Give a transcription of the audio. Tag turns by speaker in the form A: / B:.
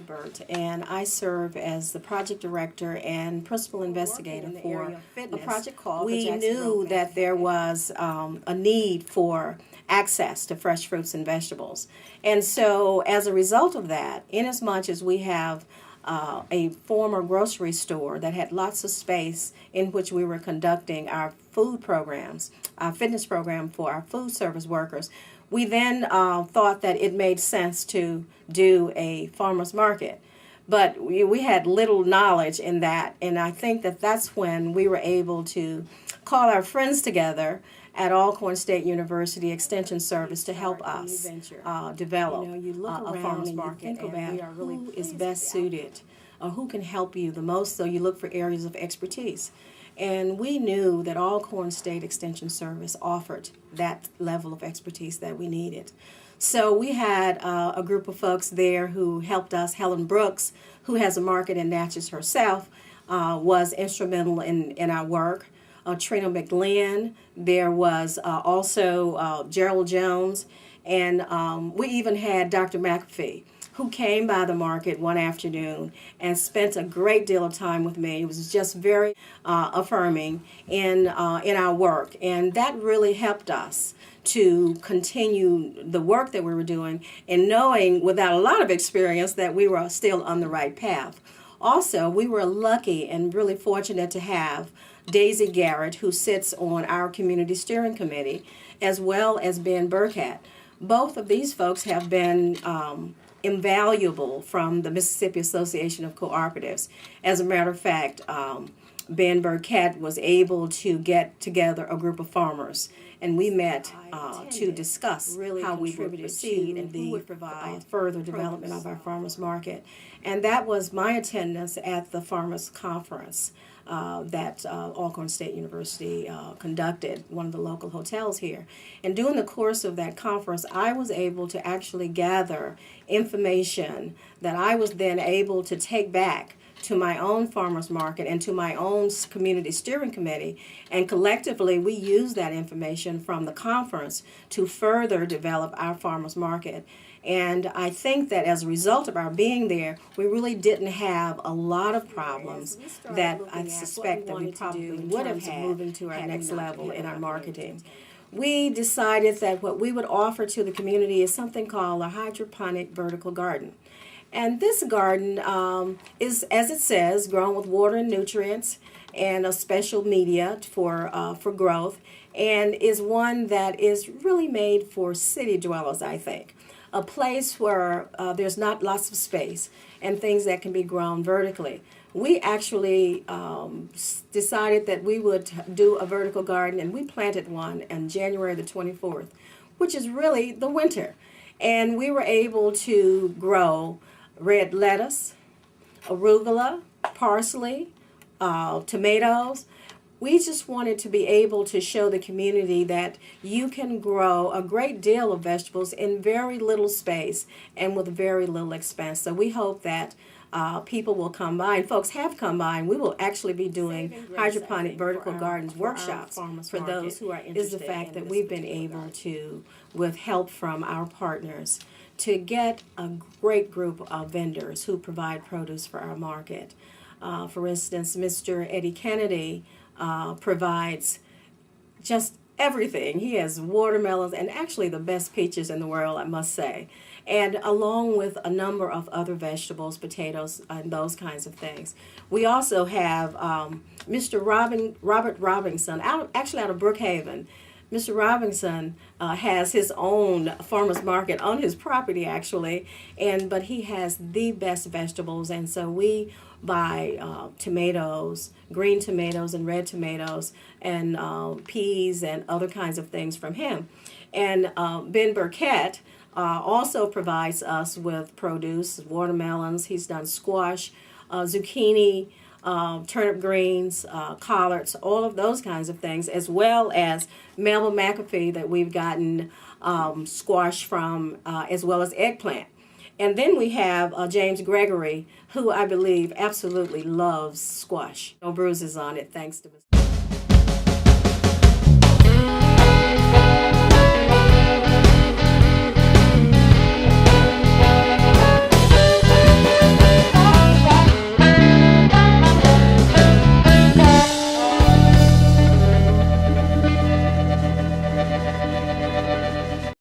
A: Lambert, and I serve as the project director and principal investigator for a project called We knew that there was a need for access to fresh fruits and vegetables. And so as a result of that, inasmuch as we have a former grocery store that had lots of space in which we were conducting our food programs, our fitness program for our food service workers, we then thought that it made sense to do a farmer's market. But we had little knowledge in that, and I think that that's when we were able to call our friends together at Alcorn State University Extension Service to help us develop a farmer's market. Think about who is best suited, or who can help you the most, so you look for areas of expertise. And we knew that Alcorn State Extension Service offered that level of expertise that we needed. So we had a group of folks there who helped us. Helen Brooks, who has a market in Natchez herself, was instrumental in our work. Trina McGlynn, there was also Gerald Jones, and we even had Dr. McAfee, who came by the market one afternoon and spent a great deal of time with me. It was just very affirming in our work, and that really helped us to continue the work that we were doing, and knowing without a lot of experience that we were still on the right path. Also, we were lucky and really fortunate to have Daisy Garrett, who sits on our community steering committee, as well as Ben Burkett. Both of these folks have been invaluable from the Mississippi Association of Cooperatives. As a matter of fact, Ben Burkett was able to get together a group of farmers, and we met to discuss how we would proceed and who would provide further development of our farmers market. And that was my attendance at the farmers conference that Alcorn State University conducted, one of the local hotels here. And during the course of that conference, I was able to actually gather information that I was then able to take back to my own farmers market and to my own community steering committee, and collectively we used that information from the conference to further develop our farmers market. And I think that as a result of our being there, we really didn't have a lot of problems that I suspect that we probably would have had moving to our next level in our marketing. We decided that what we would offer to the community is something called a hydroponic vertical garden. And this garden is, as it says, grown with water and nutrients and a special media for growth, and is one that is really made for city dwellers, I think. A place where there's not lots of space and things that can be grown vertically. We actually decided that we would do a vertical garden, and we planted one on January the 24th, which is really the winter. And we were able to grow red lettuce, arugula, parsley, tomatoes. We just wanted to be able to show the community that you can grow a great deal of vegetables in very little space and with very little expense. So we hope that people will come by, and folks have come by, and we will actually be doing hydroponic vertical gardens workshops for those who are interested. Is the fact that we've been able to, with help from our partners, to get a great group of vendors who provide produce for our market. For instance, Mr. Eddie Kennedy provides just everything. He has watermelons and actually the best peaches in the world, I must say, and along with a number of other vegetables, potatoes, and those kinds of things. We also have Mr. Robert Robinson, actually out of Brookhaven. Mr. Robinson has his own farmer's market on his property, actually, but he has the best vegetables, and so we buy tomatoes, green tomatoes and red tomatoes, and peas and other kinds of things from him. And Ben Burkett also provides us with produce, watermelons. He's done squash, zucchini, turnip greens, collards, all of those kinds of things, as well as Melba McAfee that we've gotten squash from, as well as eggplant. And then we have James Gregory, who I believe absolutely loves squash. No bruises on it, thanks to Mr.